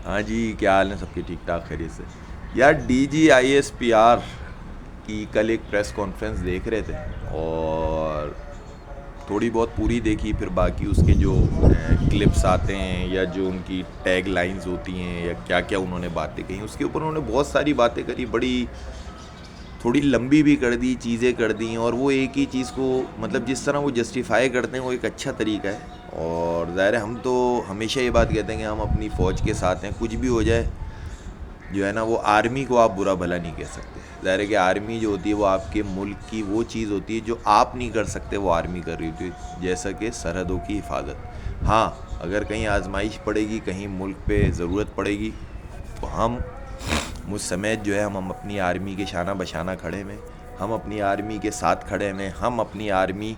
ہاں جی، کیا حال ہے سب کے؟ ٹھیک ٹھاک، خیریت سے؟ یار DGISPR کی کل ایک پریس کانفرنس دیکھ رہے تھے، اور تھوڑی بہت پوری دیکھی، پھر باقی اس کے جو کلپس آتے ہیں یا جو ان کی ٹیگ لائنز ہوتی ہیں یا کیا کیا انہوں نے باتیں کہیں، اس کے اوپر انہوں نے بہت ساری باتیں کری، بڑی تھوڑی لمبی بھی کر دی، چیزیں کر دیں، اور وہ ایک ہی چیز کو مطلب جس طرح وہ جسٹیفائی کرتے ہیں وہ ایک اچھا طریقہ ہے۔ اور ظاہر ہے ہم تو ہمیشہ یہ بات کہتے ہیں کہ ہم اپنی فوج کے ساتھ ہیں، کچھ بھی ہو جائے جو ہے نا، وہ آرمی کو آپ برا بھلا نہیں کہہ سکتے۔ ظاہر ہے کہ آرمی جو ہوتی ہے وہ آپ کے ملک کی وہ چیز ہوتی ہے جو آپ نہیں کر سکتے، وہ آرمی کر رہی ہوتی ہے، جیسا کہ سرحدوں کی حفاظت۔ ہاں، اگر کہیں آزمائش پڑے گی، کہیں ملک پہ ضرورت پڑے گی، تو ہم مجھ سمیت جو ہے ہم اپنی آرمی کے شانہ بشانہ کھڑے ہوئے، ہم اپنی آرمی کے ساتھ کھڑے ہوئے، ہم اپنی آرمی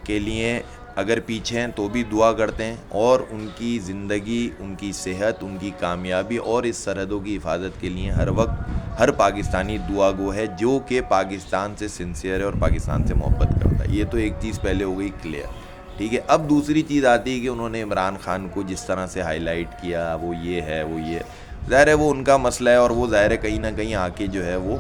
کے لیے اگر پیچھے ہیں تو بھی دعا کرتے ہیں، اور ان کی زندگی، ان کی صحت، ان کی کامیابی اور اس سرحدوں کی حفاظت کے لیے ہر وقت ہر پاکستانی دعا گو ہے، جو کہ پاکستان سے سنسیئر ہے اور پاکستان سے محبت کرتا ہے۔ یہ تو ایک چیز پہلے ہو گئی کلیئر، ٹھیک ہے۔ اب دوسری چیز آتی ہے کہ انہوں نے عمران خان کو جس طرح سے ہائی لائٹ کیا، وہ یہ ہے، وہ یہ، ظاہر ہے وہ ان کا مسئلہ ہے، اور وہ ظاہر ہے کہیں نہ کہیں آ کے جو ہے وہ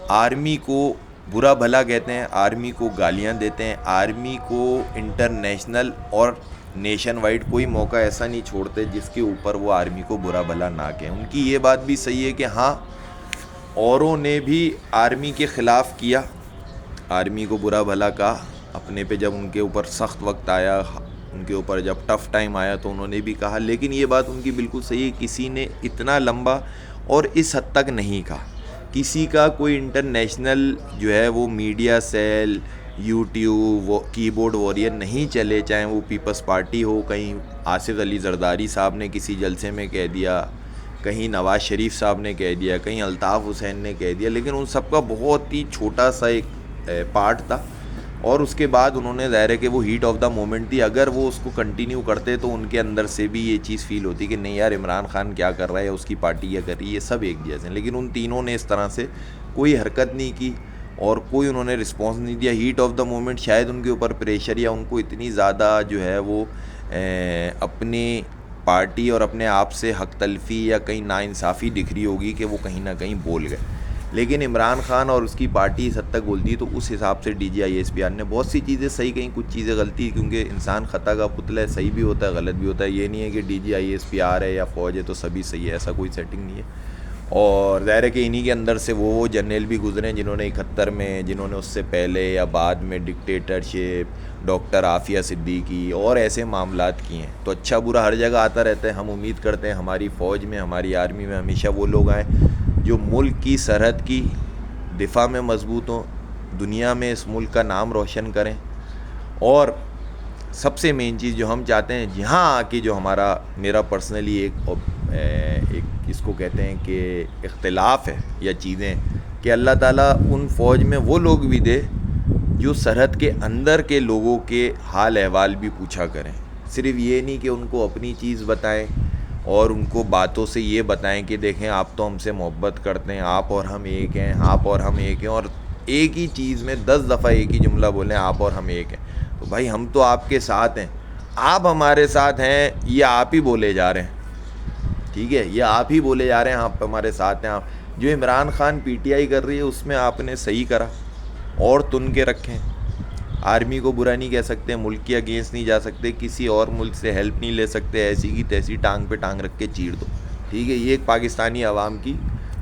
آرمی کو برا بھلا کہتے ہیں، آرمی کو گالیاں دیتے ہیں، آرمی کو انٹرنیشنل اور نیشن وائڈ کوئی موقع ایسا نہیں چھوڑتے جس کے اوپر وہ آرمی کو برا بھلا نہ کہیں۔ ان کی یہ بات بھی صحیح ہے کہ ہاں، اوروں نے بھی آرمی کے خلاف کیا، آرمی کو برا بھلا کہا اپنے پہ، جب ان کے اوپر سخت وقت آیا، ان کے اوپر جب ٹف ٹائم آیا تو انہوں نے بھی کہا، لیکن یہ بات ان کی بالکل صحیح ہے، کسی نے اتنا لمبا اور اس حد تک نہیں کہا۔ کسی کا کوئی انٹرنیشنل جو ہے وہ میڈیا سیل، یوٹیوب، کی بورڈ واریر نہیں چلے، چاہے وہ پیپلز پارٹی ہو، کہیں آصف علی زرداری صاحب نے کسی جلسے میں کہہ دیا، کہیں نواز شریف صاحب نے کہہ دیا، کہیں الطاف حسین نے کہہ دیا، لیکن ان سب کا بہت ہی چھوٹا سا ایک پارٹ تھا، اور اس کے بعد انہوں نے ظاہر ہے کہ وہ ہیٹ آف دا مومنٹ تھی، اگر وہ اس کو کنٹینیو کرتے تو ان کے اندر سے بھی یہ چیز فیل ہوتی کہ نہیں یار، عمران خان کیا کر رہا ہے، اس کی پارٹی کیا کر رہی ہے، یہ سب ایک جیسے ہیں، لیکن ان تینوں نے اس طرح سے کوئی حرکت نہیں کی اور کوئی انہوں نے رسپانس نہیں دیا۔ ہیٹ آف دا مومنٹ شاید ان کے اوپر پریشر، یا ان کو اتنی زیادہ جو ہے وہ اپنی پارٹی اور اپنے آپ سے حق تلفی یا کہیں ناانصافی دکھ رہی ہوگی کہ وہ کہیں نہ کہیں بول گئے۔ لیکن عمران خان اور اس کی پارٹی اس حد تک بولتی ہے، تو اس حساب سے DGISPR نے بہت سی چیزیں صحیح کہیں، کچھ چیزیں غلطی، کیونکہ انسان خطا کا پتلا ہے، صحیح بھی ہوتا ہے غلط بھی ہوتا ہے، یہ نہیں ہے کہ DGISPR ہے یا فوج ہے تو سبھی صحیح ہے، ایسا کوئی سیٹنگ نہیں ہے۔ اور ظاہر ہے کہ انہی کے اندر سے وہ جرنیل بھی گزرے ہیں جنہوں نے 71 میں، جنہوں نے اس سے پہلے یا بعد میں ڈکٹیٹرشپ، ڈاکٹر عافیہ صدیقی اور ایسے معاملات کیے ہیں، تو اچھا برا ہر جگہ آتا رہتا ہے۔ ہم امید کرتے ہیں ہماری فوج میں، ہماری آرمی میں ہمیشہ وہ لوگ آئیں جو ملک کی سرحد کی دفاع میں مضبوط ہوں، دنیا میں اس ملک کا نام روشن کریں، اور سب سے مین چیز جو ہم چاہتے ہیں، جہاں آ کے جو میرا پرسنلی ایک اس کو کہتے ہیں کہ اختلاف ہے یا چیزیں، کہ اللہ تعالیٰ ان فوج میں وہ لوگ بھی دے جو سرحد کے اندر کے لوگوں کے حال احوال بھی پوچھا کریں، صرف یہ نہیں کہ ان کو اپنی چیز بتائیں اور ان کو باتوں سے یہ بتائیں کہ دیکھیں آپ تو ہم سے محبت کرتے ہیں، آپ اور ہم ایک ہیں، آپ اور ہم ایک ہیں، اور ایک ہی چیز میں 10 دفعہ ایک ہی جملہ بولیں، آپ اور ہم ایک ہیں۔ تو بھائی ہم تو آپ کے ساتھ ہیں، آپ ہمارے ساتھ ہیں، یہ آپ ہی بولے جا رہے ہیں، ٹھیک ہے، یہ آپ ہی بولے جا رہے ہیں، آپ ہمارے ساتھ ہیں۔ آپ جو عمران خان PTI کر رہی ہے اس میں آپ نے صحیح کرا، اور تن کے رکھیں، آرمی کو برا نہیں کہہ سکتے، ملک کے اگینسٹ نہیں جا سکتے، کسی اور ملک سے ہیلپ نہیں لے سکتے، ایسی کی تیسی ٹانگ پہ ٹانگ رکھ کے چیر دو، ٹھیک ہے، یہ ایک پاکستانی عوام کی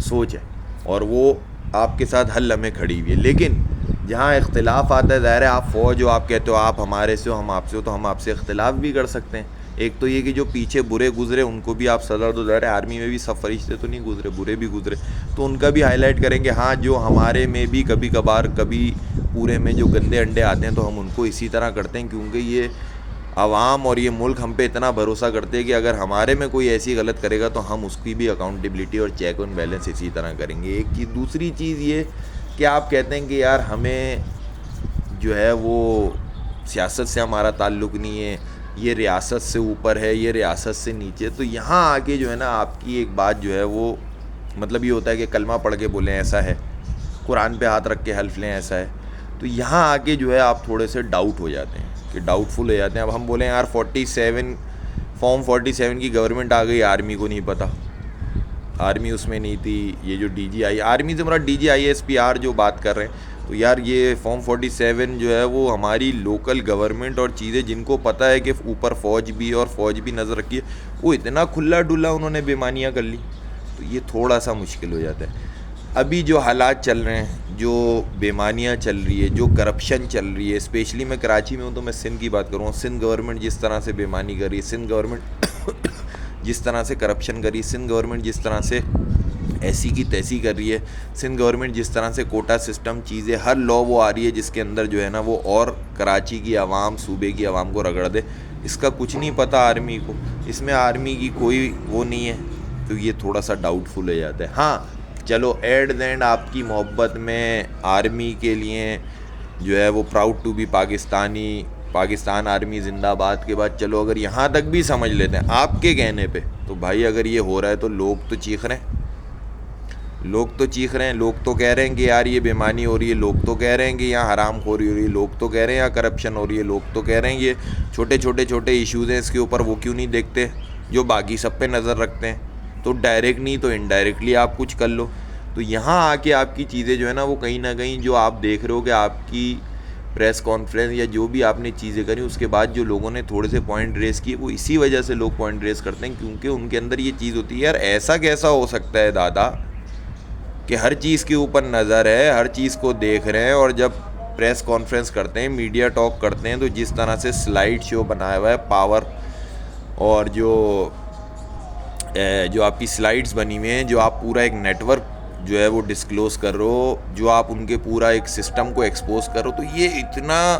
سوچ ہے، اور وہ آپ کے ساتھ ہر لمحے کھڑی ہوئی ہے۔ لیکن جہاں اختلاف آتا ہے، ظاہر ہے آپ فوج ہو، آپ کہتے ہو آپ ہمارے سے ہو، ہم آپ سے ہو، تو ہم آپ سے اختلاف بھی کر سکتے ہیں۔ ایک تو یہ کہ جو پیچھے برے گزرے ان کو بھی آپ سزا دو، ظاہر ہے آرمی میں بھی سب فرشتے تو نہیں گزرے، برے بھی گزرے، تو ان کا بھی ہائی لائٹ کریں گے، ہاں جو ہمارے میں بھی کبھی کبھار کبھی پورے میں جو گندے انڈے آتے ہیں تو ہم ان کو اسی طرح کرتے ہیں، کیونکہ یہ عوام اور یہ ملک ہم پہ اتنا بھروسہ کرتے ہیں کہ اگر ہمارے میں کوئی ایسی غلط کرے گا تو ہم اس کی بھی اکاؤنٹیبلٹی اور چیک اینڈ بیلنس اسی طرح کریں گے۔ ایک چیز، دوسری چیز یہ کہ آپ کہتے ہیں کہ یار ہمیں جو ہے وہ سیاست سے ہمارا تعلق نہیں ہے، یہ ریاست سے اوپر ہے، یہ ریاست سے نیچے، تو یہاں آ کے جو ہے نا آپ کی ایک بات جو ہے وہ مطلب یہ ہوتا ہے کہ کلمہ پڑھ کے بولیں ایسا ہے، قرآن پہ ہاتھ رکھ کے حلف لیں ایسا ہے، تو یہاں آ کے جو ہے آپ تھوڑے سے ڈاؤٹ ہو جاتے ہیں، کہ ڈاؤٹ فل ہو جاتے ہیں۔ اب ہم بولیں یار 47 فارم 47 کی گورنمنٹ آ گئی, آرمی کو نہیں پتہ, آرمی اس میں نہیں تھی. یہ جو ڈی جی آئی, آرمی سے مراد DGISPR جو بات کر رہے ہیں, تو یار یہ فارم 47 جو ہے وہ ہماری لوکل گورنمنٹ اور چیزیں جن کو پتہ ہے کہ اوپر فوج بھی نظر رکھی ہے, وہ اتنا کھلا ڈلا انہوں نے بےمانیاں کر لی, تو یہ تھوڑا سا مشکل ہو جاتا ہے. ابھی جو حالات چل رہے ہیں, جو بےمانیاں چل رہی ہے, جو کرپشن چل رہی ہے, اسپیشلی میں کراچی میں ہوں تو میں سندھ کی بات کروں, سندھ گورنمنٹ جس طرح سے بےمانی کر رہی ہے, سندھ گورنمنٹ جس طرح سے کرپشن کر رہی ہے, سندھ گورنمنٹ جس طرح سے ایسی کی تیسی کر رہی ہے, سندھ گورنمنٹ جس طرح سے کوٹا سسٹم چیزیں, ہر لا وہ آ رہی ہے جس کے اندر جو ہے نا وہ اور کراچی کی عوام, صوبے کی عوام کو رگڑ دے, اس کا کچھ نہیں پتہ آرمی کو, اس میں آرمی کی کوئی وہ نہیں ہے, تو یہ تھوڑا سا ڈاؤٹ فل ہو جاتا ہے. ہاں چلو ایٹ دا اینڈ آپ کی محبت میں آرمی کے لیے جو ہے وہ proud to be Pakistani, Pakistan army زندہ باد کے بعد چلو اگر یہاں تک بھی سمجھ لیتے ہیں آپ کے کہنے پہ, تو بھائی اگر یہ ہو رہا ہے تو لوگ تو چیخ رہے ہیں, لوگ تو کہہ رہے ہیں کہ یار یہ بےمانی ہو رہی ہے, لوگ تو کہہ رہے ہیں کہ یہاں حرام خوری ہو رہی ہے, لوگ تو کہہ رہے ہیں یہاں کرپشن ہو رہی ہے, لوگ تو کہہ رہے ہیں یہ چھوٹے ایشوز ہیں اس کے اوپر وہ کیوں نہیں دیکھتے جو باقی سب پہ نظر رکھتے ہیں, تو ڈائریکٹ نہیں تو انڈائریکٹلی آپ کچھ کر لو. تو یہاں آ کے آپ کی چیزیں جو ہے نا وہ کہیں نہ کہیں جو آپ دیکھ رہے ہو کہ آپ کی پریس کانفرنس یا جو بھی آپ نے چیزیں کری, اس کے بعد جو لوگوں نے تھوڑے سے پوائنٹ ریز کیے, وہ اسی وجہ سے لوگ پوائنٹ ریز کرتے ہیں کیونکہ ان کے اندر یہ چیز ہوتی ہے یار ایسا کیسا ہو سکتا ہے دادا کہ ہر چیز کے اوپر نظر ہے, ہر چیز کو دیکھ رہے ہیں, اور جب پریس کانفرنس کرتے ہیں, میڈیا ٹاک کرتے ہیں, تو جس طرح سے سلائیڈ شو بنایا ہوا ہے پاور, اور جو آپ کی سلائیڈز بنی ہوئی ہیں, جو آپ پورا ایک نیٹ ورک جو ہے وہ ڈسکلوز کر رہے ہو, جو آپ ان کے پورا ایک سسٹم کو ایکسپوز کر رہے ہو, تو یہ اتنا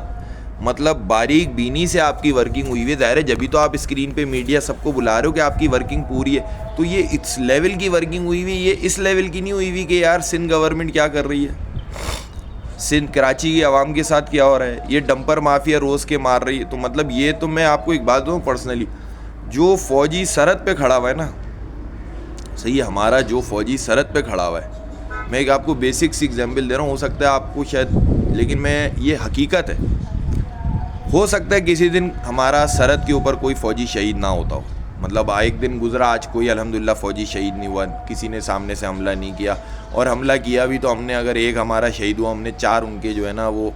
مطلب باریک بینی سے آپ کی ورکنگ ہوئی ہوئی ہے. ظاہر ہے جبھی تو آپ اسکرین پہ میڈیا سب کو بلا رہے ہو کہ آپ کی ورکنگ پوری ہے, تو یہ اس لیول کی ورکنگ ہوئی ہوئی, یہ اس لیول کی نہیں ہوئی ہوئی کہ یار سندھ گورنمنٹ کیا کر رہی ہے, سندھ کراچی کی عوام کے ساتھ کیا ہو رہا ہے, یہ ڈمپر مافیا روز کے مار رہی ہے. تو مطلب یہ تو میں آپ کو ایک بات دوں پرسنلی, جو فوجی سرحد پہ کھڑا ہوا ہے نا, صحیح ہے, ہمارا جو فوجی سرحد پہ کھڑا ہوا ہے, میں ایک آپ کو بیسک سی ایگزامپل دے رہا ہوں, ہو سکتا ہے آپ کو شاید, لیکن میں یہ حقیقت ہے, ہو سکتا ہے کسی دن ہمارا سرحد کے اوپر کوئی فوجی شہید نہ ہوتا ہو, مطلب ایک دن گزرا, آج کوئی الحمدللہ فوجی شہید نہیں ہوا, کسی نے سامنے سے حملہ نہیں کیا, اور حملہ کیا بھی تو ہم نے اگر ایک ہمارا شہید ہوا, ہم نے 4 ان کے جو ہے نا وہ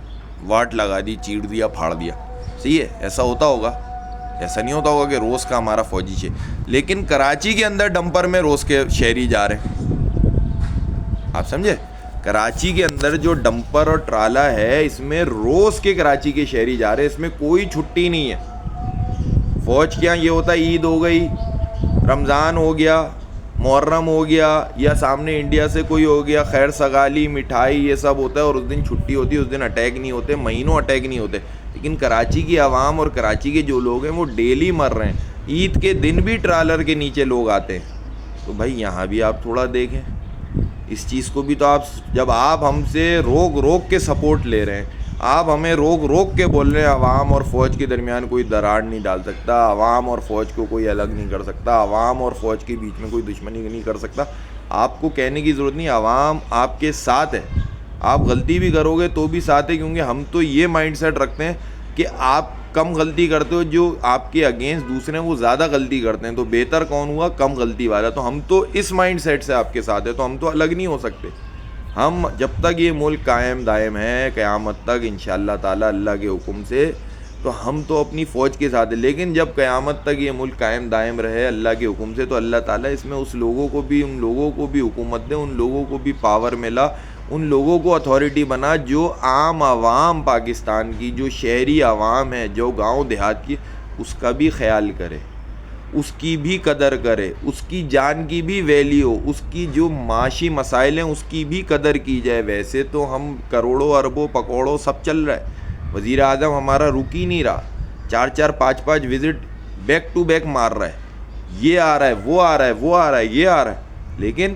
واٹ لگا دی, چیڑ دیا, پھاڑ دیا. صحیح ہے, ایسا ہوتا ہوگا, ایسا نہیں ہوتا ہوگا کہ روز کا ہمارا فوجی شہید, لیکن کراچی کے اندر ڈمپر میں روز کے شہری جا رہے ہیں, آپ سمجھے, کراچی کے اندر جو ڈمپر اور ٹرالا ہے اس میں روز کے کراچی کے شہری جا رہے ہیں, اس میں کوئی چھٹی نہیں ہے. فوج کیا یہ ہوتا ہے, عید ہو گئی, رمضان ہو گیا, محرم ہو گیا, یا سامنے انڈیا سے کوئی ہو گیا, خیر سگالی, مٹھائی, یہ سب ہوتا ہے, اور اس دن چھٹی ہوتی ہے, اس دن اٹیک نہیں ہوتے, مہینوں اٹیک نہیں ہوتے. لیکن کراچی کی عوام اور کراچی کے جو لوگ ہیں وہ ڈیلی مر رہے ہیں, عید کے دن بھی ٹرالر کے نیچے لوگ آتے ہیں. تو بھائی یہاں بھی آپ تھوڑا دیکھیں اس چیز کو بھی, تو آپ جب آپ ہم سے روک کے سپورٹ لے رہے ہیں, آپ ہمیں روک کے بول رہے ہیں عوام اور فوج کے درمیان کوئی دراڑ نہیں ڈال سکتا, عوام اور فوج کو کوئی الگ نہیں کر سکتا, عوام اور فوج کے بیچ میں کوئی دشمنی نہیں کر سکتا. آپ کو کہنے کی ضرورت نہیں, عوام آپ کے ساتھ ہے, آپ غلطی بھی کرو گے تو بھی ساتھ ہے, کیونکہ ہم تو یہ مائنڈ سیٹ رکھتے ہیں کہ آپ کم غلطی کرتے ہو, جو آپ کے اگینسٹ دوسرے ہیں وہ زیادہ غلطی کرتے ہیں, تو بہتر کون ہوا, کم غلطی والا. تو ہم تو اس مائنڈ سیٹ سے آپ کے ساتھ ہے, تو ہم تو الگ نہیں ہو سکتے. ہم جب تک یہ ملک قائم دائم ہے قیامت تک انشاءاللہ تعالی اللہ کے حکم سے, تو ہم تو اپنی فوج کے ساتھ ہیں. لیکن جب قیامت تک یہ ملک قائم دائم رہے اللہ کے حکم سے, تو اللہ تعالیٰ اس میں اس لوگوں کو بھی, ان لوگوں کو بھی حکومت دے, ان لوگوں کو بھی پاور ملا, ان لوگوں کو اتھارٹی بنا, جو عام عوام پاکستان کی, جو شہری عوام ہے, جو گاؤں دیہات کی, اس کا بھی خیال کرے, اس کی بھی قدر کرے, اس کی جان کی بھی ویلیو, اس کی جو معاشی مسائل ہیں اس کی بھی قدر کی جائے. ویسے تو ہم کروڑوں اربوں پکوڑوں سب چل رہا ہے, وزیر اعظم ہمارا رک ہی نہیں رہا, 4 5 وزٹ بیک ٹو بیک مار رہا ہے, یہ آ رہا ہے, وہ آ رہا ہے, وہ آ رہا ہے, یہ آ رہا ہے, لیکن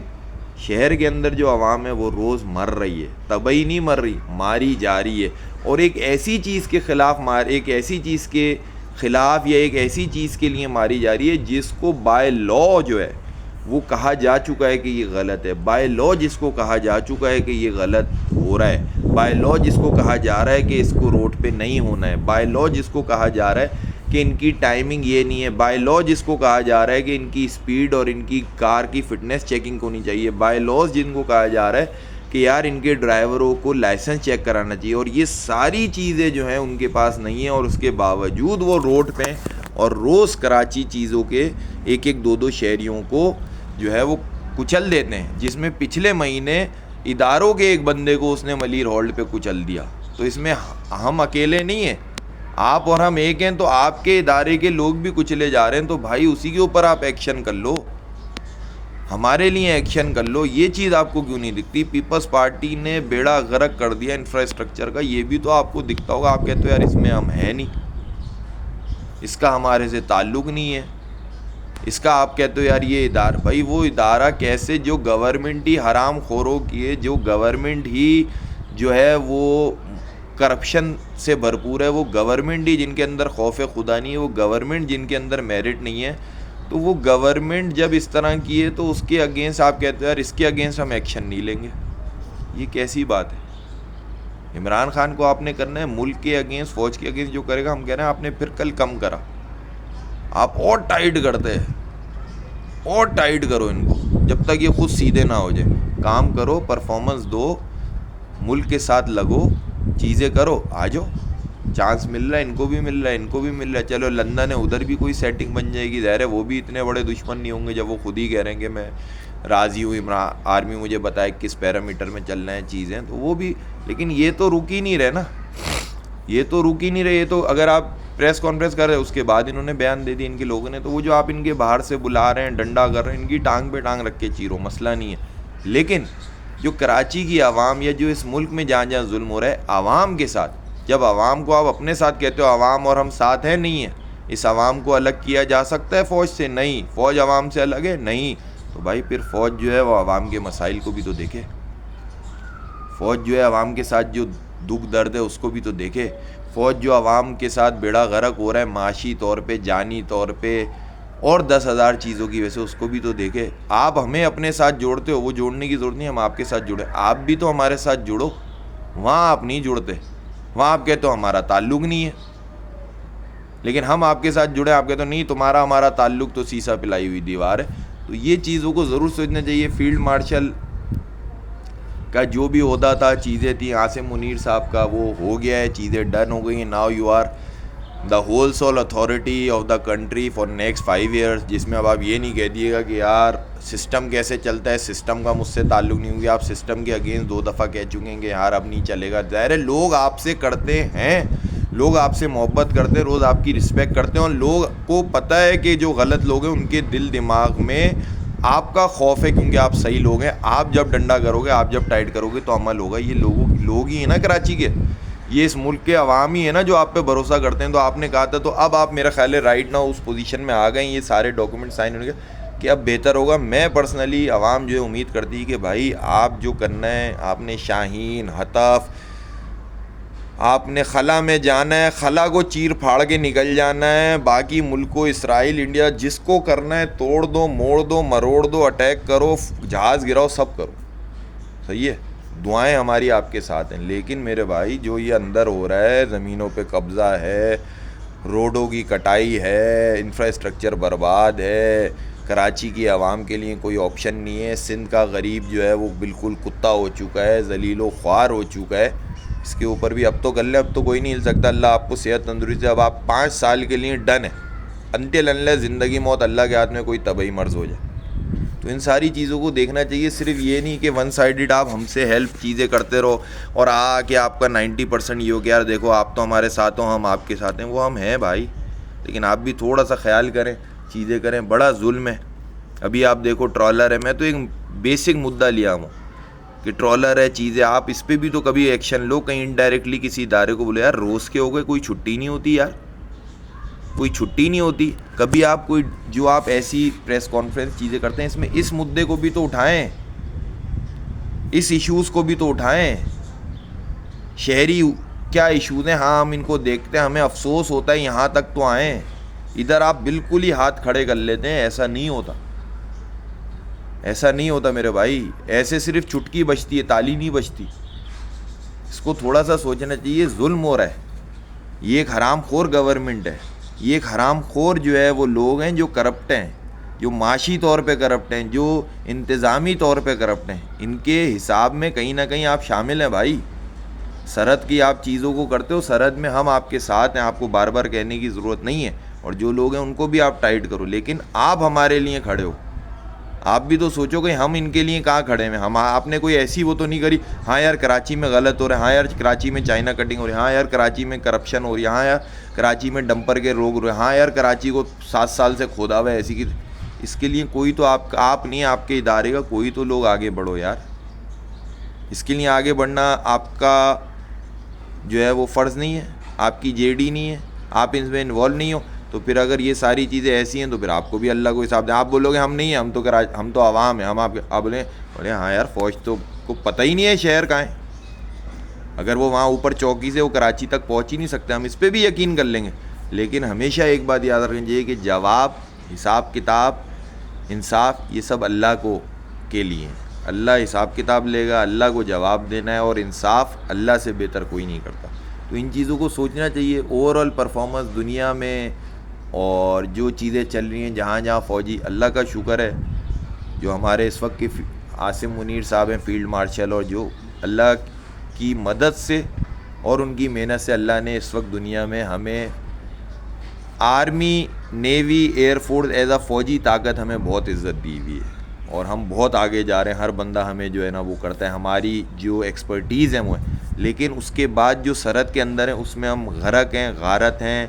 شہر کے اندر جو عوام ہے وہ روز مر رہی ہے, تباہی نہیں مر رہی, ماری جا رہی ہے. اور ایک ایسی چیز کے خلاف ایک ایسی چیز کے خلاف یا ایک ایسی چیز کے لیے ماری جا رہی ہے جس کو بائی لا جو ہے وہ کہا جا چکا ہے کہ یہ غلط ہے, بائی لا جس کو کہا جا چکا ہے کہ یہ غلط ہو رہا ہے, بائی لا جس کو کہا جا رہا ہے کہ اس کو روڈ پہ نہیں ہونا ہے, بائی لا جس کو کہا جا رہا ہے کہ ان کی ٹائمنگ یہ نہیں ہے. بائی لاء جس کو کہا جا رہا ہے کہ ان کی اسپیڈ اور ان کی کار کی فٹنس چیکنگ ہونی چاہیے. بائی لاء جن کو کہا جا رہا ہے کہ یار ان کے ڈرائیوروں کو لائسنس چیک کرانا چاہیے, اور یہ ساری چیزیں جو ہیں ان کے پاس نہیں ہیں, اور اس کے باوجود وہ روڈ پہ اور روز کراچی چیزوں کے ایک ایک دو شہریوں کو جو ہے وہ کچل دیتے ہیں, جس میں پچھلے مہینے اداروں کے ایک بندے کو اس نے ملیر ہولڈ پہ کچل دیا. تو اس میں ہم اکیلے نہیں ہیں, آپ اور ہم ایک ہیں, تو آپ کے ادارے کے لوگ بھی کچلے جا رہے ہیں, تو بھائی اسی کے اوپر آپ ایکشن کر لو, ہمارے لیے ایکشن کر لو. یہ چیز آپ کو کیوں نہیں دکھتی؟ پیپلز پارٹی نے بیڑا غرق کر دیا انفراسٹرکچر کا, یہ بھی تو آپ کو دکھتا ہوگا. آپ کہتے ہو یار اس میں ہم ہیں نہیں, اس کا ہمارے سے تعلق نہیں ہے, اس کا آپ کہتے ہو یار یہ ادارہ. بھائی وہ ادارہ کیسے جو گورنمنٹ ہی حرام خوروں کی, جو گورنمنٹ ہی جو ہے وہ کرپشن سے بھرپور ہے, وہ گورنمنٹ ہی جن کے اندر خوف خدا نہیں ہے, وہ گورنمنٹ جن کے اندر میرٹ نہیں ہے, تو وہ گورنمنٹ جب اس طرح کی ہے تو اس کے اگینسٹ آپ کہتے ہو یار اس کے اگینسٹ ہم ایکشن نہیں لیں گے. یہ کیسی بات ہے؟ عمران خان کو آپ نے کرنا ہے ملک کے اگینسٹ, فوج کے اگینسٹ جو کرے گا, ہم کہہ رہے ہیں آپ نے پھر کل کم کرا, آپ اور ٹائٹ کرتے ہیں, اور ٹائٹ کرو ان کو جب تک یہ خود سیدھے نہ ہو جائے. کام کرو, پرفارمنس دو, ملک کے ساتھ لگو, چیزیں کرو, آ جاؤ. چانس مل رہا ہے, ان کو بھی مل رہا ہے, ان کو بھی مل رہا ہے. چلو لندن ہے, ادھر بھی کوئی سیٹنگ بن جائے گی, ظاہر ہے وہ بھی اتنے بڑے دشمن نہیں ہوں گے جب وہ خود ہی کہہ رہے ہیں کہ میں راضی ہوں, آرمی مجھے بتائے کس پیرامیٹر میں چلنا ہے چیزیں, تو وہ بھی. لیکن یہ تو رک ہی نہیں رہے نا, یہ تو رک ہی نہیں رہے. یہ تو اگر آپ پریس کانفرنس کر رہے اس کے بعد انہوں نے بیان دے دی ان کے لوگوں نے, تو وہ جو آپ ان کے باہر سے بلا رہے ہیں, ڈنڈا کر رہے ہیں, ان کی ٹانگ پہ ٹانگ رکھ کے چیرو, مسئلہ نہیں ہے. لیکن جو کراچی کی عوام یا جو اس ملک میں جہاں جہاں ظلم ہو رہا ہے عوام کے ساتھ, جب عوام کو آپ اپنے ساتھ کہتے ہو عوام اور ہم ساتھ ہیں, نہیں ہے. اس عوام کو الگ کیا جا سکتا ہے فوج سے؟ نہیں. فوج عوام سے الگ ہے؟ نہیں. تو بھائی پھر فوج جو ہے وہ عوام کے مسائل کو بھی تو دیکھے, فوج جو ہے عوام کے ساتھ جو دکھ درد ہے اس کو بھی تو دیکھے. فوج جو عوام کے ساتھ بیڑا غرق ہو رہا ہے معاشی طور پہ, جانی طور پہ, اور 10,000 چیزوں کی وجہ سے, اس کو بھی تو دیکھے. آپ ہمیں اپنے ساتھ جوڑتے ہو, وہ جوڑنے کی ضرورت نہیں, ہم آپ کے ساتھ جڑے. آپ بھی تو ہمارے ساتھ جڑو, وہاں آپ نہیں جڑتے, وہاں آپ کہتے ہو ہمارا تعلق نہیں ہے. لیکن ہم آپ کے ساتھ جڑے, آپ کہتے ہو نہیں تمہارا ہمارا تعلق تو سیسا پلائی ہوئی دیوار ہے. تو یہ چیزوں کو ضرور سوچنا چاہیے. فیلڈ مارشل کا جو بھی عہدہ تھا, چیزیں تھیں, عاصم منیر صاحب کا وہ ہو گیا ہے, چیزیں ڈن ہو گئی ہیں. Now you are the whole sole authority of the country for next 5 years, جس میں اب آپ یہ نہیں کہہ دیے گا کہ یار سسٹم کیسے چلتا ہے, سسٹم کا مجھ سے تعلق نہیں ہوگی. آپ سسٹم کے اگینسٹ 2 دفعہ کہہ چکے ہیں کہ یار اب نہیں چلے گا. ظاہر ہے لوگ آپ سے کرتے ہیں, لوگ آپ سے محبت کرتے ہیں, روز آپ کی رسپیکٹ کرتے ہیں, اور لوگ کو پتہ ہے کہ جو غلط لوگ ہیں ان کے دل دماغ میں آپ کا خوف ہے, کیونکہ آپ صحیح لوگ ہیں. آپ جب ڈنڈا کرو گے, آپ جب ٹائٹ کرو گے تو عمل ہوگا. یہ لوگ ہی ہیں نا کراچی کے, یہ اس ملک کے عوام ہی ہے نا جو آپ پہ بھروسہ کرتے ہیں. تو آپ نے کہا تھا, تو اب آپ میرا خیال ہے رائٹ نا اس پوزیشن میں آ گئے ہیں, یہ سارے ڈاکومنٹ سائن ہونے کے, کہ اب بہتر ہوگا. میں پرسنلی عوام جو ہے امید کرتی ہے کہ بھائی آپ جو کرنا ہے, آپ نے شاہین, حطف, آپ نے خلا میں جانا ہے, خلا کو چیر پھاڑ کے نکل جانا ہے. باقی ملکوں اسرائیل, انڈیا, جس کو کرنا ہے توڑ دو, موڑ دو, مروڑ دو, اٹیک کرو, جہاز گراؤ, سب کرو. صحیح ہے, دعائیں ہماری آپ کے ساتھ ہیں. لیکن میرے بھائی جو یہ اندر ہو رہا ہے, زمینوں پہ قبضہ ہے, روڈوں کی کٹائی ہے, انفراسٹرکچر برباد ہے, کراچی کی عوام کے لیے کوئی آپشن نہیں ہے. سندھ کا غریب جو ہے وہ بالکل کتا ہو چکا ہے, ذلیل و خوار ہو چکا ہے. اس کے اوپر بھی اب تو کر لیں, اب تو کوئی نہیں ہل سکتا. اللہ آپ کو صحت تندرستی, اب آپ 5 سال کے لیے ڈن ہے, انٹل انلیس زندگی موت اللہ کے ہاتھ میں کوئی طبعی مرض ہو جائے. تو ان ساری چیزوں کو دیکھنا چاہیے. صرف یہ نہیں کہ ون سائیڈڈ آپ ہم سے ہیلپ چیزیں کرتے رہو اور کہ آپ کا 90% یہ ہو کہ یار دیکھو آپ تو ہمارے ساتھ ہو, ہم آپ کے ساتھ ہیں. وہ ہم ہیں بھائی, لیکن آپ بھی تھوڑا سا خیال کریں, چیزیں کریں. بڑا ظلم ہے. ابھی آپ دیکھو ٹرالر ہے, میں تو ایک بیسک مدعا لیا ہوں کہ ٹرالر ہے, چیزیں, آپ اس پہ بھی تو کبھی ایکشن لو. کہیں انڈائریکٹلی کسی ادارے کو بولے یار روز کے ہو گئے, کوئی چھٹی نہیں ہوتی یار, کوئی چھٹی نہیں ہوتی. کبھی آپ کوئی جو آپ ایسی پریس کانفرنس چیزیں کرتے ہیں, اس میں اس مدعے کو بھی تو اٹھائیں, اس ایشوز کو بھی تو اٹھائیں. شہری کیا ایشوز ہیں, ہاں ہم ان کو دیکھتے ہیں, ہمیں افسوس ہوتا ہے, یہاں تک تو آئیں. ادھر آپ بالکل ہی ہاتھ کھڑے کر لیتے ہیں. ایسا نہیں ہوتا, ایسا نہیں ہوتا میرے بھائی. ایسے صرف چٹکی بجتی ہے, تالی نہیں بجتی. اس کو تھوڑا سا سوچنا چاہیے. ظلم ہو رہا ہے, یہ ایک حرام خور گورنمنٹ ہے, یہ ایک حرام خور جو ہے وہ لوگ ہیں جو کرپٹ ہیں, جو معاشی طور پہ کرپٹ ہیں, جو انتظامی طور پہ کرپٹ ہیں. ان کے حساب میں کہیں نہ کہیں آپ شامل ہیں بھائی. سرحد کی آپ چیزوں کو کرتے ہو, سرحد میں ہم آپ کے ساتھ ہیں, آپ کو بار بار کہنے کی ضرورت نہیں ہے. اور جو لوگ ہیں ان کو بھی آپ ٹائٹ کرو, لیکن آپ ہمارے لیے کھڑے ہو. آپ بھی تو سوچو کہ ہم ان کے لیے کہاں کھڑے ہیں. ہم آپ نے کوئی ایسی وہ تو نہیں کری, ہاں یار کراچی میں غلط ہو رہا ہے, ہاں یار کراچی میں چائنا کٹنگ ہو رہی ہے, ہاں یار کراچی میں کرپشن ہو رہی ہے, ہاں یار کراچی میں ڈمپر کے روگ ہو رہے ہیں, ہاں یار کراچی کو 7 سال سے کھودا ہوا ہے ایسی کی. اس کے لیے کوئی تو آپ نہیں, آپ کے ادارے کا کوئی تو لوگ آگے بڑھو یار. اس کے لیے آگے بڑھنا آپ کا جو ہے وہ فرض نہیں ہے, آپ کی جے ڈی نہیں ہے, آپ اس میں انوالو نہیں ہو. تو پھر اگر یہ ساری چیزیں ایسی ہیں تو پھر آپ کو بھی اللہ کو حساب دیں. آپ بولو گے ہم نہیں ہیں, ہم تو عوام ہیں, ہم آپ بولیں ہاں یار فوج تو کو پتہ ہی نہیں ہے شہر کہاں ہے. اگر وہ وہاں اوپر چوکی سے وہ کراچی تک پہنچ ہی نہیں سکتے, ہم اس پہ بھی یقین کر لیں گے. لیکن ہمیشہ ایک بات یاد رکھنی چاہیے کہ جواب, حساب کتاب, انصاف یہ سب اللہ کو کے لیے ہیں. اللہ حساب کتاب لے گا, اللہ کو جواب دینا ہے, اور انصاف اللہ سے بہتر کوئی نہیں کرتا. تو ان چیزوں کو سوچنا چاہیے. اوور آل پرفارمنس دنیا میں اور جو چیزیں چل رہی ہیں جہاں جہاں فوجی, اللہ کا شکر ہے جو ہمارے اس وقت کے عاصم منیر صاحب ہیں فیلڈ مارشل, اور جو اللہ کی مدد سے اور ان کی محنت سے اللہ نے اس وقت دنیا میں ہمیں army, navy, air force as a فوجی طاقت ہمیں بہت عزت دی ہوئی ہے, اور ہم بہت آگے جا رہے ہیں. ہر بندہ ہمیں جو ہے نا وہ کرتا ہے, ہماری جو ایکسپرٹیز ہے وہ ہے. لیکن اس کے بعد جو سرحد کے اندر ہیں اس میں ہم غرق ہیں, غارت ہیں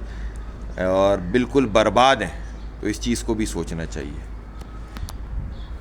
اور بالکل برباد ہیں. تو اس چیز کو بھی سوچنا چاہیے.